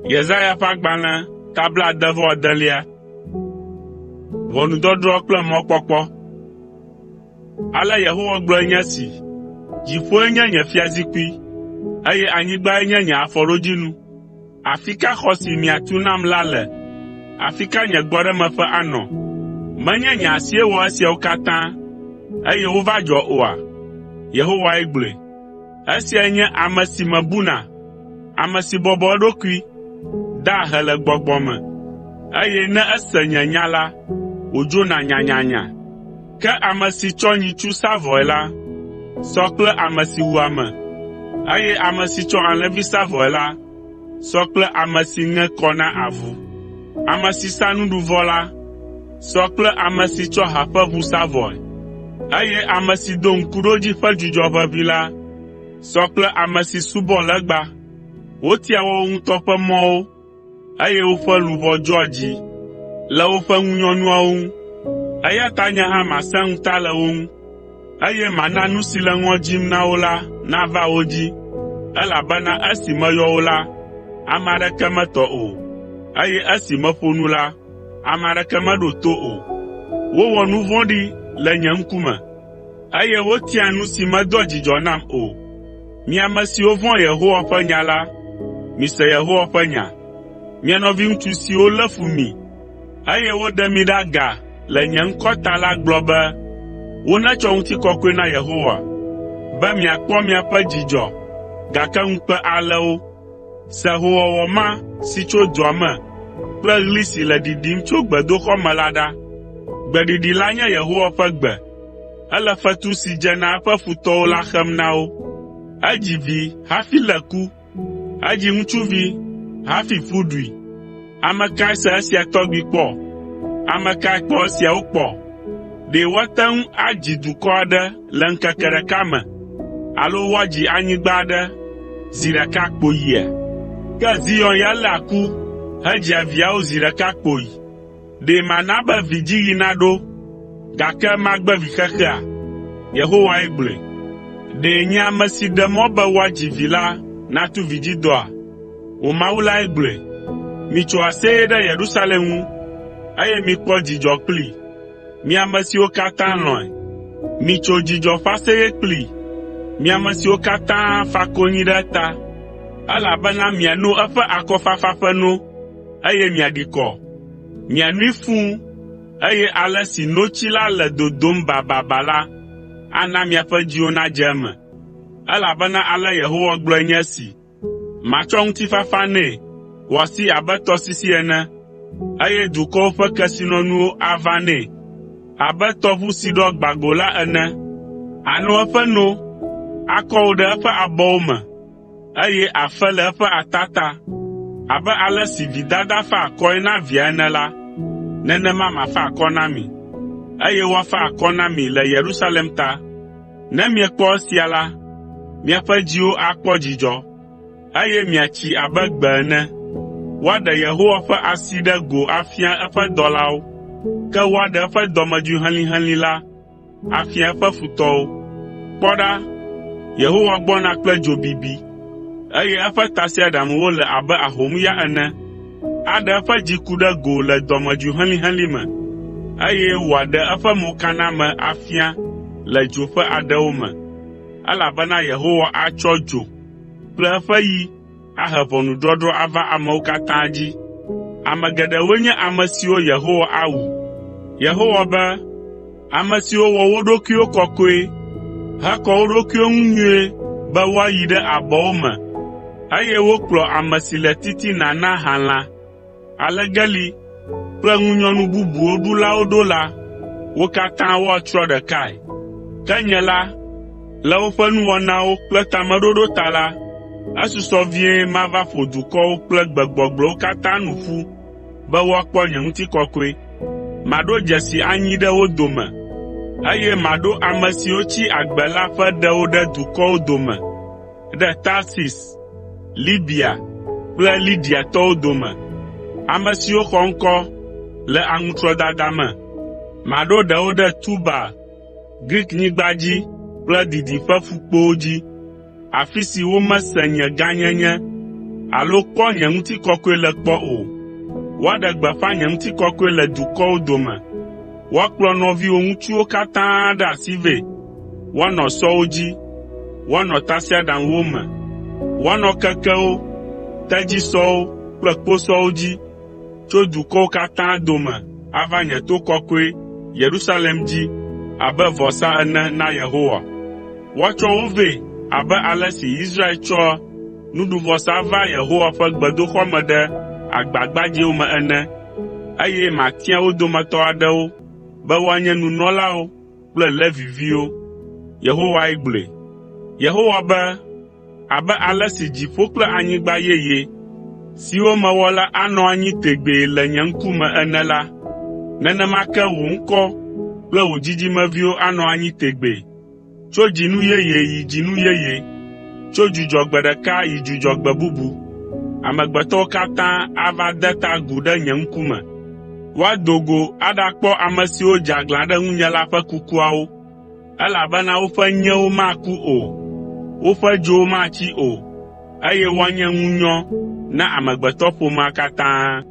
Yesaya ƒe agbalẽ tabla 10 ʋɔnudɔdrɔ̃ kple mɔkpɔkpɔ. Ale Yehowa gblɔe nye si, dziƒoe nye nye fiazikpui, eye anyigbae nye nye afɔɖodzinu. Afi ka xɔ si miatu nam la le? Afi ka nye gbɔɖemeƒe anɔ? Menye nye asie wɔ esiawo katã, eye wova dzɔ oa? Yehowae gblɔe. Esiae nye ame si mebuna, ame si bɔbɔ eɖokui, da ahe le gbɔgbɔ me, eye ne ese nye nya la, wòdzona nyanyanya. Ke ame si tsɔ nyitsu sa vɔe la, sɔ kple ame si wu ame, eye ame si tsɔ alẽvi sa vɔe la, sɔ kple ame si ŋe kɔ na avu. Ame si sa nuɖuvɔ la, sɔ kple ame si tsɔ haƒeʋu sa vɔe, eye ame si do ŋkuɖodzi ƒe dzudzɔʋeʋĩ la, sɔ kple ame si subɔ legba. Wotia woawo ŋutɔ ƒe mɔwo, eye woƒe luʋɔ dzɔa dzi le woƒe ŋunyɔnuawo ŋu. Eya ta nye hã masẽ ŋuta le wo ŋu, eye mana nu si le ŋɔ dzim na wo la nava wo dzi, elabena esi meyɔ wo la, ame aɖeke metɔ o, eye esi meƒo nu la, ame aɖeke meɖo to o. Wowɔ nu vɔ̃ɖi le nye ŋkume, eye wotia nu si medoa dzidzɔ nam o. Mi ame siwo vɔ̃ Yehowa ƒe nya la, mise Yehowa ƒe nya. Mia nɔviŋutsu siwo lé fu mi, eye woɖe mi ɖe aga le nye ŋkɔ ta la gblɔ be, wonetsɔ ŋutikɔkɔe na Yehowa, be miakpɔ miaƒe dzidzɔ, gake ŋukpe alé wo. Se hoowɔwɔ ma si tso dua me kple ɣli si le ɖiɖim tso gbedoxɔ me la ɖa. Gbeɖiɖi la nye Yehowa ƒe gbe. Ele fetu si dze na eƒe futɔwo la xem na wo. Edzi vi hafi le ku, edzi ŋutsuvi hafi fu ɖui. Ame kae se esia tɔgbi kpɔ? Ame kae kpɔ esiawo kpɔ? Ɖe woate ŋu adzi dukɔ aɖe le ŋkeke ɖeka me, alo woadzi anyigba aɖe zi ɖeka kpoyia? Ke Zion ya lea ku hedzia viawo zi ɖeka kpoyi. Ɖe mana be vidziɣi naɖo, gake magbe vixexea? Yehowae gblɔe. Ɖe nye ame si ɖe mɔ be woadzi vi la natu vidzidɔa? Wò Mawu lae gblɔe. Mitso aseye ɖe Yerusalem ŋu, eye mikpɔ dzidzɔ kplii. Mi ame siwo katã lɔ̃e, mitso dzidzɔ ƒe aseye kplii. Mi ame siwo katã fa konyi ɖe ta, elabena miano eƒe akɔfafa ƒe no, eye miaɖi kɔ. Mianui fũu, eye ale si notsi la le dodom bababa la, ana miaƒe dziwo nadze eme. Elabena ale Yehowa gblɔe nye si, matsɔ ŋutifafa nɛ wòasi abe tɔsisi ene, eye dukɔwo ƒe kesinɔnuwo ava nɛ abe tɔʋu si ɖɔ gbago la ene. Ano eƒe no, akɔ wo ɖe eƒe abɔwo me, eye afe le eƒe atata. Abe ale si vidada fa akɔe na via ene la, nenema mafa akɔ na mi, eye woafa akɔ na mi le Yerusalem ta. Ne miekpɔ esia la, miaƒe dziwo akpɔ dzidzɔ, eye miatsi abe gbe ene. Woaɖe Yehowa ƒe asi ɖe go afia eƒe dɔlawo, ke woaɖe eƒe dɔmedzoe helĩhelĩ la afia eƒe futɔwo. Kpɔ ɖa, Yehowa gbɔna kple dzo bibi, eye eƒe tasiaɖamwo le abe ahomya ene. Aɖe eƒe dziku ɖe go le dɔmedzoe helĩhelĩ me, eye wòaɖe eƒe mokaname afia le dzo ƒe aɖewo me, elabena Yehowa atsɔ dzo kple eƒe yi ahe ʋɔnudɔdrɔ̃ ava amewo katã dzi. Ame geɖewoe nye ame siwo Yehowa awu. Yehowa be, ame siwo wɔ wo ɖokuiwo kɔkɔe, hekɔ wo ɖokuiwo ŋu nyuie be woayi ɖe abɔwo me, eye wokplɔ ame si le titina na halã, alegeli kple ŋunyɔnu bubuwo ɖulawo ɖo la, wo katã woatsrɔ̃ ɖekae. Ke nye la, le woƒe nuwɔnawo kple tameɖoɖo ta la, esusɔ vie mava ƒo dukɔwo kple gbegbɔgblɔwo katã nu ƒu be woakpɔ nye ŋutikɔkɔe. Maɖo dzesi anyi ɖe wo dome, eye maɖo ame siwo tsi agbe la ƒe ɖewo ɖe dukɔwo dome, ɖe Tarsis, Libia kple Lidiatɔwo dome, ame siwo xɔ ŋkɔ le aŋutrɔdada me. Maɖo ɖewo ɖe Tubal, Griknyigba dzi kple didiƒe ƒukpowo dzi, afi si womese nye gãnyenye alo kpɔ nye ŋutikɔkɔe le kpɔ o. Woaɖe gbeƒã nye ŋutikɔkɔe le dukɔwo dome. Woakplɔ nɔviwo ŋutsuwo katã ɖe asi vɛ. Woanɔ sɔwo dzi, woanɔ tasiaɖamwo me, woanɔ kekewo, tedzisɔwo kple kposɔwo dzi, tso dukɔwo katã dome ava nye to kɔkɔe, Yerusalem dzi, abe vɔsa ene na Yehowa. Woatsɔ wo vɛ abe ale si Israel tsɔ nuɖuvɔsa va Yehowa ƒe gbedoxɔ me ɖe agbagbadzɛwo me ene, eye matia wo dometɔ aɖewo be woanye nunɔlawo kple Leviviwo. Yehowae gblɔe. Yehowa be, abe ale si dziƒo kple anyigba yeye siwo mewɔ la anɔ anyi tegbee le nye ŋkume ene la, nenema ke wò ŋkɔ kple wò dzidzimeviwo anɔ anyi tegbee, tso dzinu yeye yi dzinu yeye, tso dzudzɔgbe ɖeka yi dzudzɔgbe bubu. Amegbetɔwo katã ava de ta agu ɖe nye ŋkume. Woado go aɖakpɔ ame siwo dze aglã ɖe ŋunye la ƒe kukuawo, elabena woƒe nyewo maku o, woƒe dzowo matsi o, eye woanye ŋunyɔ na amegbetɔƒomea katã.